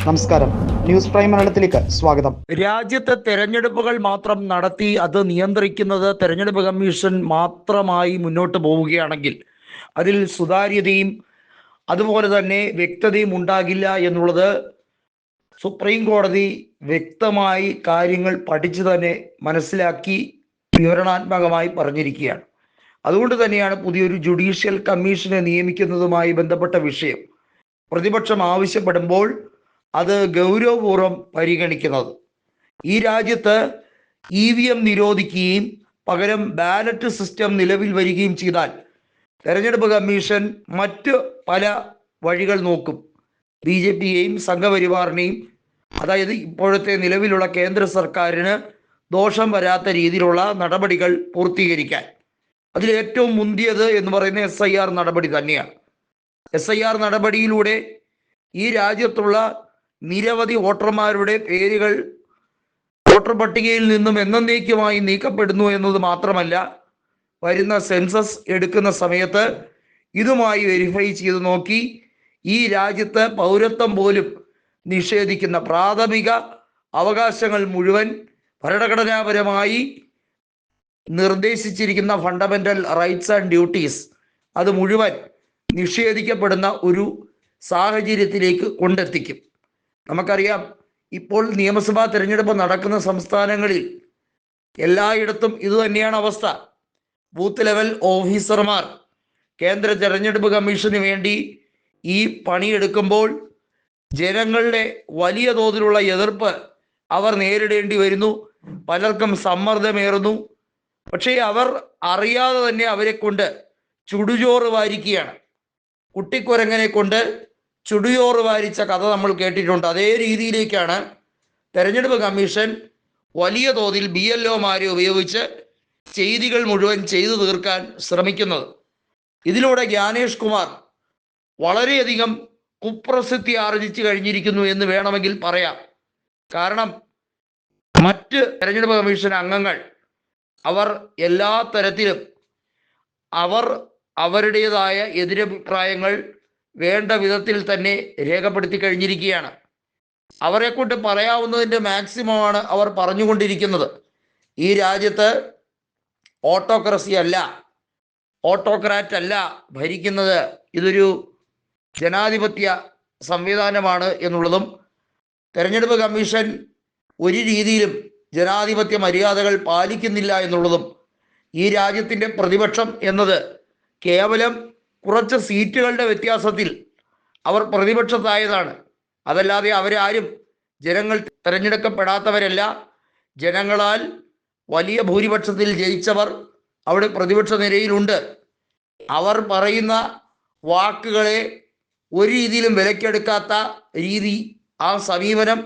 നമസ്കാരം, news prime മലയാളത്തിലേക്ക് സ്വാഗതം. രാജ്യത്തെ തെരഞ്ഞെടുപ്പുകൾ മാത്രം നടത്തി അത് നിയന്ത്രിക്കുന്നത് തെരഞ്ഞെടുപ്പ് കമ്മീഷൻ മാത്രമായി മുന്നോട്ട് പോവുകയാണെങ്കിൽ അതിൽ സുതാര്യതയും അതുപോലെ തന്നെ വ്യക്തതയും ഉണ്ടാകില്ല എന്നുള്ളത് സുപ്രീം കോടതി വ്യക്തമായി കാര്യങ്ങൾ പഠിച്ചു തന്നെ മനസ്സിലാക്കി വിവരണാത്മകമായി പറഞ്ഞിരിക്കുകയാണ്. അതുകൊണ്ട് തന്നെയാണ് പുതിയൊരു ജുഡീഷ്യൽ കമ്മീഷനെ നിയമിക്കുന്നതുമായി ബന്ധപ്പെട്ട വിഷയം പ്രതിപക്ഷം ആവശ്യപ്പെടുമ്പോൾ അത് ഗൗരവപൂർവ്വം പരിഗണിക്കുന്നത്. ഈ രാജ്യത്ത് EVM നിരോധിക്കുകയും പകരം ബാലറ്റ് സിസ്റ്റം നിലവിൽ വരികയും ചെയ്താൽ തെരഞ്ഞെടുപ്പ് കമ്മീഷൻ മറ്റ് പല വഴികൾ നോക്കും. BJPയെയും സംഘപരിവാറിനെയും, അതായത് ഇപ്പോഴത്തെ നിലവിലുള്ള കേന്ദ്ര സർക്കാരിന് ദോഷം വരാത്ത രീതിയിലുള്ള നടപടികൾ പൂർത്തീകരിക്കാൻ. അതിലേറ്റവും മുന്തിയത് എന്ന് പറയുന്ന SIR നടപടി തന്നെയാണ്. SIR നടപടിയിലൂടെ ഈ രാജ്യത്തുള്ള നിരവധി വോട്ടർമാരുടെ പേരുകൾ വോട്ടർ പട്ടികയിൽ നിന്നും എന്നേക്കുമായി നീക്കപ്പെടുന്നു എന്നത് മാത്രമല്ല, വരുന്ന സെൻസസ് എടുക്കുന്ന സമയത്ത് ഇതുമായി വെരിഫൈ ചെയ്ത് നോക്കി ഈ രാജ്യത്ത് പൗരത്വം പോലും നിഷേധിക്കുന്ന പ്രാഥമിക അവകാശങ്ങൾ മുഴുവൻ ഭരണഘടനാപരമായി നിർദ്ദേശിച്ചിരിക്കുന്ന ഫണ്ടമെന്റൽ റൈറ്റ്സ് ആൻഡ് ഡ്യൂട്ടീസ് അത് മുഴുവൻ നിഷേധിക്കപ്പെടുന്ന ഒരു സാഹചര്യത്തിലേക്ക് കൊണ്ടെത്തിക്കും. നമുക്കറിയാം, ഇപ്പോൾ നിയമസഭാ തിരഞ്ഞെടുപ്പ് നടക്കുന്ന സംസ്ഥാനങ്ങളിൽ എല്ലായിടത്തും ഇതുതന്നെയാണ് അവസ്ഥ. ബൂത്ത് ലെവൽ ഓഫീസർമാർ കേന്ദ്ര തെരഞ്ഞെടുപ്പ് കമ്മീഷന് വേണ്ടി ഈ പണിയെടുക്കുമ്പോൾ ജനങ്ങളുടെ വലിയ തോതിലുള്ള എതിർപ്പ് അവർ നേരിടേണ്ടി വരുന്നു. പലർക്കും സമ്മർദ്ദമേറുന്നു. പക്ഷേ അവർ അറിയാതെ തന്നെ അവരെ കൊണ്ട് ചുടുചോറ് വാരിക്കുകയാണ്. കുട്ടിക്കുരങ്ങനെ കൊണ്ട് ചുടുചോറ് വാരിച്ച കഥ നമ്മൾ കേട്ടിട്ടുണ്ട്. അതേ രീതിയിലേക്കാണ് തെരഞ്ഞെടുപ്പ് കമ്മീഷൻ വലിയ തോതിൽ BLOമാരെ ഉപയോഗിച്ച് ചെയ്തികൾ മുഴുവൻ ചെയ്തു തീർക്കാൻ ശ്രമിക്കുന്നത്. ഇതിലൂടെ ജ്ഞാനേഷ് കുമാർ വളരെയധികം കുപ്രസിദ്ധി ആർജിച്ചു കഴിഞ്ഞിരിക്കുന്നു എന്ന് വേണമെങ്കിൽ പറയാം. കാരണം മറ്റ് തെരഞ്ഞെടുപ്പ് കമ്മീഷൻ അംഗങ്ങൾ അവർ എല്ലാ തരത്തിലും അവരുടേതായ എതിരഭിപ്രായങ്ങൾ വേണ്ട വിധത്തിൽ തന്നെ രേഖപ്പെടുത്തി കഴിഞ്ഞിരിക്കുകയാണ്. അവരെ കൊണ്ട് പറയാവുന്നതിൻ്റെ മാക്സിമമാണ് അവർ പറഞ്ഞുകൊണ്ടിരിക്കുന്നത്. ഈ രാജ്യത്ത് ഓട്ടോക്രസി അല്ല, ഓട്ടോക്രാറ്റ് അല്ല ഭരിക്കുന്നത്, ഇതൊരു ജനാധിപത്യ സംവിധാനമാണ് എന്നുള്ളതും തെരഞ്ഞെടുപ്പ് കമ്മീഷൻ ഒരു രീതിയിലും ജനാധിപത്യ മര്യാദകൾ പാലിക്കുന്നില്ല എന്നുള്ളതും ഈ രാജ്യത്തിൻ്റെ പ്രതിപക്ഷം എന്നത് കേവലം കുറച്ച് സീറ്റുകളുടെ വ്യത്യാസത്തിൽ അവർ പ്രതിപക്ഷത്തായതാണ്. അതല്ലാതെ അവരാരും ജനങ്ങൾ തിരഞ്ഞെടുക്കപ്പെടാത്തവരല്ല. ജനങ്ങളാൽ വലിയ ഭൂരിപക്ഷത്തിൽ ജയിച്ചവർ അവിടെ പ്രതിപക്ഷ നിരയിലുണ്ട്. അവർ പറയുന്ന വാക്കുകളെ ഒരു രീതിയിലും വിലക്കെടുക്കാത്ത രീതി, ആ സമീപനം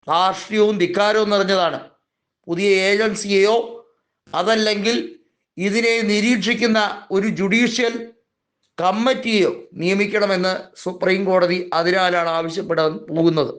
ധാർഷ്ട്യവും ധിക്കാരവും നിറഞ്ഞതാണ്. പുതിയ ഏജൻസിയെയോ അതല്ലെങ്കിൽ ഇതിനെ നിരീക്ഷിക്കുന്ന ഒരു ജുഡീഷ്യൽ കമ്മിറ്റിയോ നിയമിക്കണമെന്ന് സുപ്രീം കോടതി അതിനാലാണ് ആവശ്യപ്പെടാൻ പോകുന്നത്.